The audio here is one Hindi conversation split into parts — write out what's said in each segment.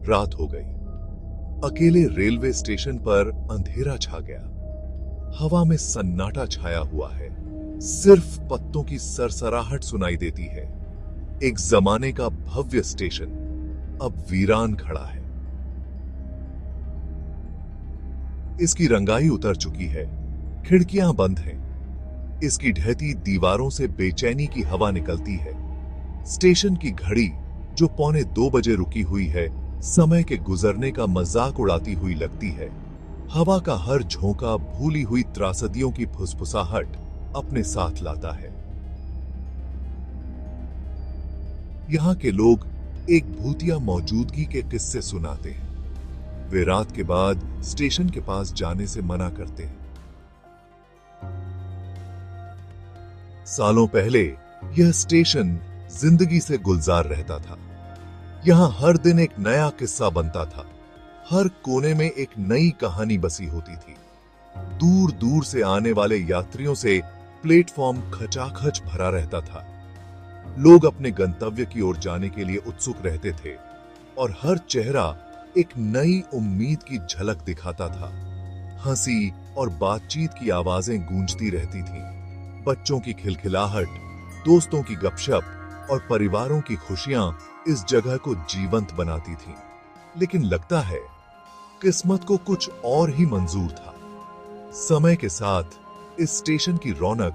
रात हो गई। अकेले रेलवे स्टेशन पर अंधेरा छा गया। हवा में सन्नाटा छाया हुआ है। सिर्फ पत्तों की सरसराहट सुनाई देती है। एक जमाने का भव्य स्टेशन अब वीरान खड़ा है। इसकी रंगाई उतर चुकी है, खिड़कियां बंद हैं। इसकी ढहती दीवारों से बेचैनी की हवा निकलती है। स्टेशन की घड़ी जो 1:45 रुकी हुई है, समय के गुजरने का मजाक उड़ाती हुई लगती है। हवा का हर झोंका भूली हुई त्रासदियों की फुसफुसाहट अपने साथ लाता है। यहाँ के लोग एक भूतिया मौजूदगी के किस्से सुनाते हैं। वे रात के बाद स्टेशन के पास जाने से मना करते हैं। सालों पहले यह स्टेशन जिंदगी से गुलजार रहता था। यहां हर दिन एक नया किस्सा बनता था। हर कोने में एक नई कहानी बसी होती थी। दूर दूर से आने वाले यात्रियों से प्लेटफॉर्म खचाखच भरा रहता था। लोग अपने गंतव्य की ओर जाने के लिए उत्सुक रहते थे और हर चेहरा एक नई उम्मीद की झलक दिखाता था। हंसी और बातचीत की आवाजें गूंजती रहती थीं। बच्चों की खिलखिलाहट, दोस्तों की गपशप और परिवारों की खुशियां इस जगह को जीवंत बनाती थीं। लेकिन लगता है किस्मत को कुछ और ही मंजूर था। समय के साथ इस स्टेशन की रौनक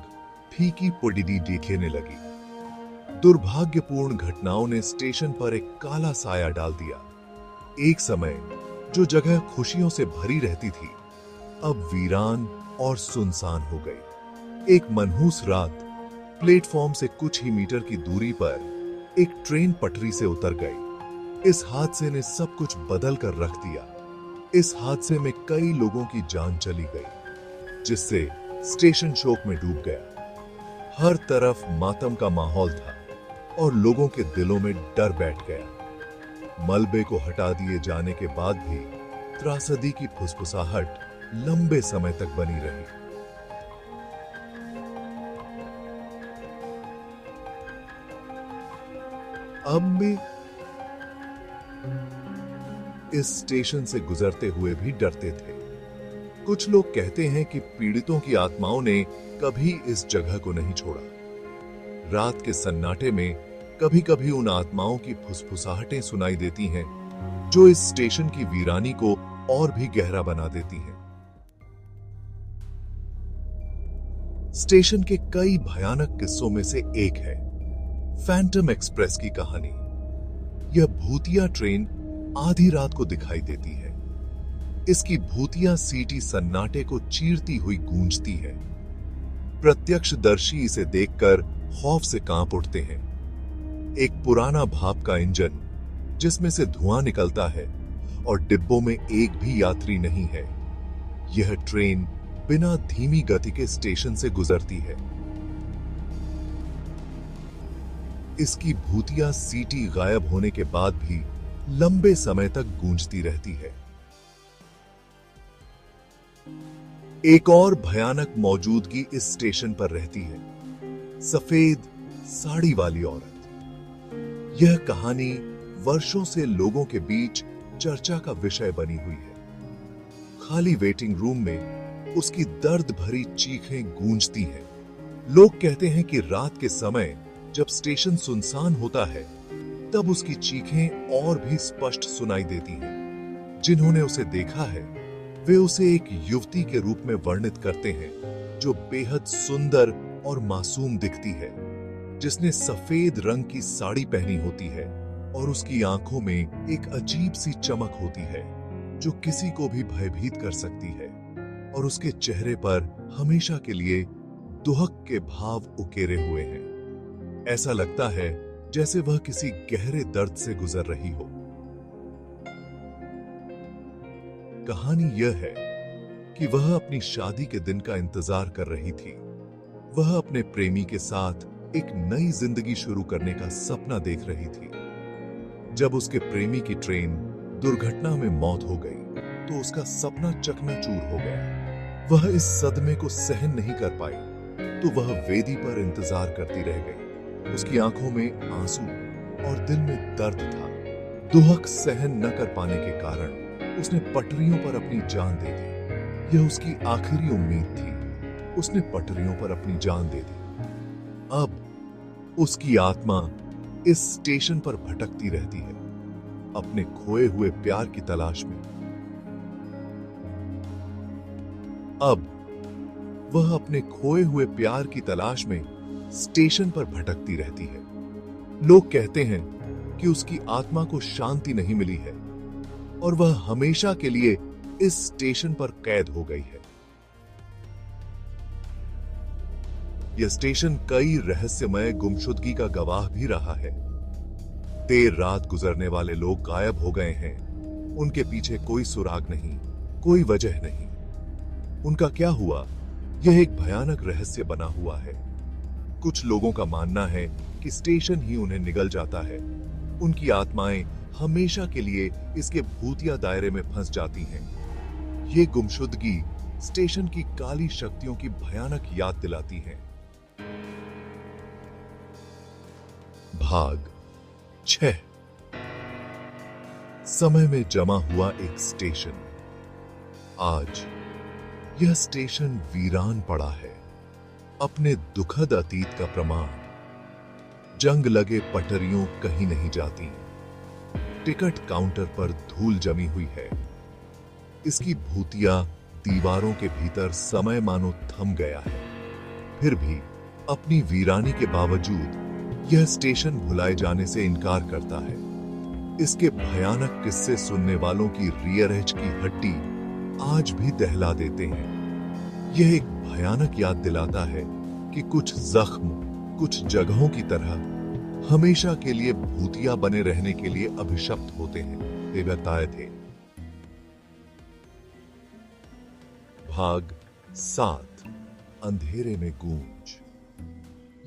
फीकी पड़ती दिखने लगी। दुर्भाग्यपूर्ण घटनाओं ने स्टेशन पर एक काला साया डाल दिया। एक समय जो जगह खुशियों से भरी रहती थी, अब वीरान और सुनसान हो गई। एक मनहूस रात प्लेटफॉर्म से कुछ ही मीटर की दूरी पर एक ट्रेन पटरी से उतर गई। इस हादसे ने सब कुछ बदल कर रख दिया। इस हादसे में कई लोगों की जान चली गई, जिससे स्टेशन शोक में डूब गया। हर तरफ मातम का माहौल था और लोगों के दिलों में डर बैठ गया। मलबे को हटा दिए जाने के बाद भी त्रासदी की फुसफुसाहट लंबे समय तक बनी रही। अब भी इस स्टेशन से गुजरते हुए भी डरते थे। कुछ लोग कहते हैं कि पीड़ितों की आत्माओं ने कभी इस जगह को नहीं छोड़ा। रात के सन्नाटे में कभी कभी उन आत्माओं की फुसफुसाहटें सुनाई देती हैं, जो इस स्टेशन की वीरानी को और भी गहरा बना देती हैं। स्टेशन के कई भयानक किस्सों में से एक है फैंटम एक्सप्रेस की कहानी। यह भूतिया ट्रेन आधी रात को दिखाई देती है। इसकी भूतिया सीटी सन्नाटे को चीरती हुई गूंजती है। प्रत्यक्षदर्शी इसे देखकर खौफ से कांप उठते हैं। एक पुराना भाप का इंजन जिसमें से धुआं निकलता है और डिब्बों में एक भी यात्री नहीं है। यह ट्रेन बिना धीमी गति के स्टेशन से गुजरती है। इसकी भूतिया सीटी गायब होने के बाद भी लंबे समय तक गूंजती रहती है। एक और भयानक मौजूदगी इस स्टेशन पर रहती है, सफेद साड़ी वाली औरत। यह कहानी वर्षों से लोगों के बीच चर्चा का विषय बनी हुई है। खाली वेटिंग रूम में उसकी दर्द भरी चीखें गूंजती हैं। लोग कहते हैं कि रात के समय जब स्टेशन सुनसान होता है, तब उसकी चीखें और भी स्पष्ट सुनाई देती हैं। जिन्होंने उसे देखा है, वे उसे एक युवती के रूप में वर्णित करते हैं, जो बेहद सुंदर और मासूम दिखती है, जिसने सफेद रंग की साड़ी पहनी होती है और उसकी आंखों में एक अजीब सी चमक होती है, जो किसी को भी भयभीत कर सकती है, और उसके चेहरे पर हमेशा के लिए दुहक के भाव उकेरे हुए हैं। ऐसा लगता है जैसे वह किसी गहरे दर्द से गुजर रही हो। कहानी यह है कि वह अपनी शादी के दिन का इंतजार कर रही थी। वह अपने प्रेमी के साथ एक नई जिंदगी शुरू करने का सपना देख रही थी। जब उसके प्रेमी की ट्रेन दुर्घटना में मौत हो गई, तो उसका सपना चकनाचूर हो गया। वह इस सदमे को सहन नहीं कर पाई, तो वह वेदी पर इंतजार करती रह गई। उसकी आंखों में आंसू और दिल में दर्द था। दुहक सहन न कर पाने के कारण उसने पटरियों पर अपनी जान दे दी। यह उसकी आखिरी उम्मीद थी। उसने पटरियों पर अपनी जान दे दी। अब उसकी आत्मा इस स्टेशन पर भटकती रहती है, अपने खोए हुए प्यार की तलाश में। अब वह अपने खोए हुए प्यार की तलाश में स्टेशन पर भटकती रहती है। लोग कहते हैं कि उसकी आत्मा को शांति नहीं मिली है और वह हमेशा के लिए इस स्टेशन पर कैद हो गई है। यह स्टेशन कई रहस्यमय गुमशुदगी का गवाह भी रहा है। देर रात गुजरने वाले लोग गायब हो गए हैं। उनके पीछे कोई सुराग नहीं, कोई वजह नहीं। उनका क्या हुआ, यह एक भयानक रहस्य बना हुआ है। कुछ लोगों का मानना है कि स्टेशन ही उन्हें निगल जाता है। उनकी आत्माएं हमेशा के लिए इसके भूतिया दायरे में फंस जाती हैं। ये गुमशुदगी स्टेशन की काली शक्तियों की भयानक याद दिलाती है। भाग 6। समय में जमा हुआ एक स्टेशन। आज यह स्टेशन वीरान पड़ा है, अपने दुखद अतीत का प्रमाण। जंग लगे पटरियों कहीं नहीं जाती। टिकट काउंटर पर धूल जमी हुई है। इसकी भूतिया दीवारों के भीतर समय मानो थम गया है। फिर भी अपनी वीरानी के बावजूद यह स्टेशन भुलाए जाने से इनकार करता है। इसके भयानक किस्से सुनने वालों की रियर एज की हड्डी आज भी दहला देते हैं। यह एक भयानक याद दिलाता है कि कुछ जख्म कुछ जगहों की तरह हमेशा के लिए भूतिया बने रहने के लिए अभिशप्त होते हैं। ये बताए थे। भाग 7। अंधेरे में गूंज।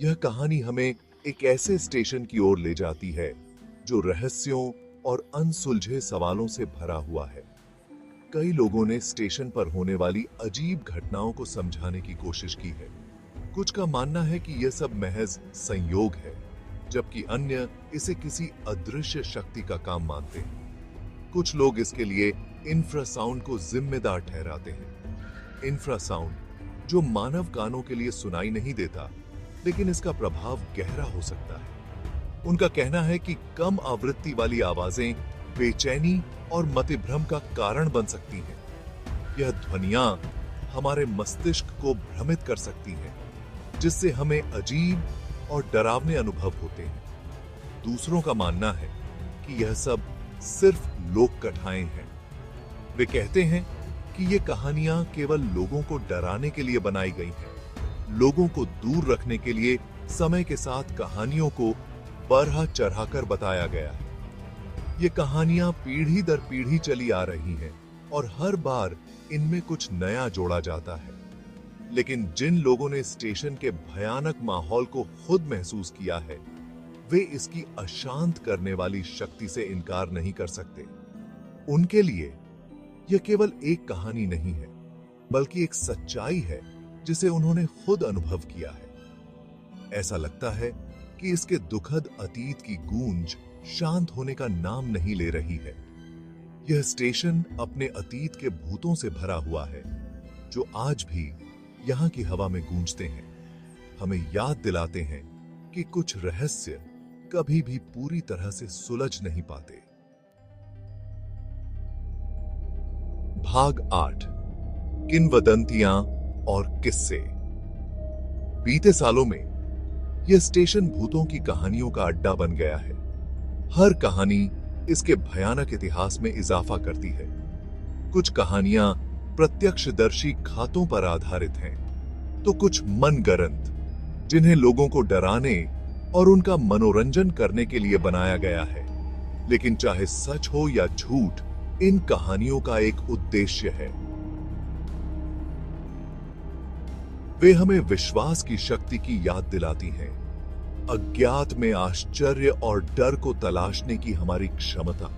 यह कहानी हमें एक ऐसे स्टेशन की ओर ले जाती है जो रहस्यों और अनसुलझे सवालों से भरा हुआ है। कई लोगों ने स्टेशन पर होने वाली अजीब घटनाओं को समझाने की कोशिश की है। कुछ का मानना है कि यह सब महज संयोग है, जबकि अन्य इसे किसी अदृश्य शक्ति का काम मानते हैं। कुछ लोग इसके लिए इंफ्रासाउंड को जिम्मेदार ठहराते हैं। इंफ्रासाउंड जो मानव कानों के लिए सुनाई नहीं देता, लेकिन इसका प्रभाव गहरा हो सकता है। उनका कहना है कि कम आवृत्ति वाली आवाजें बेचैनी और मतिभ्रम का कारण बन सकती हैं। यह ध्वनियां हमारे मस्तिष्क को भ्रमित कर सकती हैं, जिससे हमें अजीब और डरावने अनुभव होते हैं। दूसरों का मानना है कि यह सब सिर्फ लोक कथाएं हैं। वे कहते हैं कि ये कहानियां केवल लोगों को डराने के लिए बनाई गई हैं। लोगों को दूर रखने के लिए समय के साथ कहानियों को बढ़ा चढ़ाकर बताया गया है। ये कहानियां पीढ़ी दर पीढ़ी चली आ रही हैं और हर बार इनमें कुछ नया जोड़ा जाता है। लेकिन जिन लोगों ने स्टेशन के भयानक माहौल को खुद महसूस किया है, वे इसकी अशांत करने वाली शक्ति से इनकार नहीं कर सकते। उनके लिए यह केवल एक कहानी नहीं है, बल्कि एक सच्चाई है जिसे उन्होंने खुद अनुभव किया है। ऐसा लगता है कि इसके दुखद अतीत की गूंज शांत होने का नाम नहीं ले रही है। यह स्टेशन अपने अतीत के भूतों से भरा हुआ है, जो आज भी यहां की हवा में गूंजते हैं। हमें याद दिलाते हैं कि कुछ रहस्य कभी भी पूरी तरह से सुलझ नहीं पाते। भाग 8। किंवदंतियां और किस्से। बीते सालों में यह स्टेशन भूतों की कहानियों का अड्डा बन गया है। हर कहानी इसके भयानक इतिहास में इजाफा करती है। कुछ कहानियां प्रत्यक्षदर्शी खातों पर आधारित हैं, तो कुछ मनगढ़ंत, जिन्हें लोगों को डराने और उनका मनोरंजन करने के लिए बनाया गया है। लेकिन चाहे सच हो या झूठ, इन कहानियों का एक उद्देश्य है। वे हमें विश्वास की शक्ति की याद दिलाती हैं, अज्ञात में आश्चर्य और डर को तलाशने की हमारी क्षमता।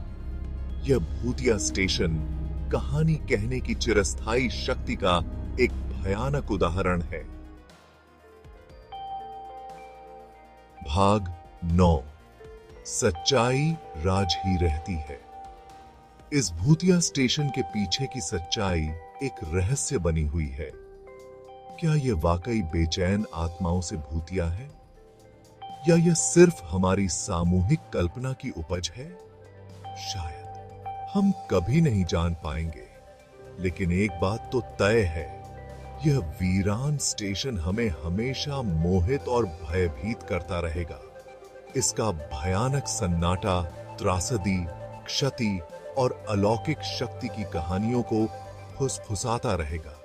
यह भूतिया स्टेशन कहानी कहने की चिरस्थायी शक्ति का एक भयानक उदाहरण है। भाग 9। सच्चाई राज ही रहती है। इस भूतिया स्टेशन के पीछे की सच्चाई एक रहस्य बनी हुई है। क्या यह वाकई बेचैन आत्माओं से भूतिया है, या यह सिर्फ हमारी सामूहिक कल्पना की उपज है? शायद हम कभी नहीं जान पाएंगे, लेकिन एक बात तो तय है, यह वीरान स्टेशन हमें हमेशा मोहित और भयभीत करता रहेगा। इसका भयानक सन्नाटा त्रासदी, क्षति और अलौकिक शक्ति की कहानियों को फुसफुसाता रहेगा।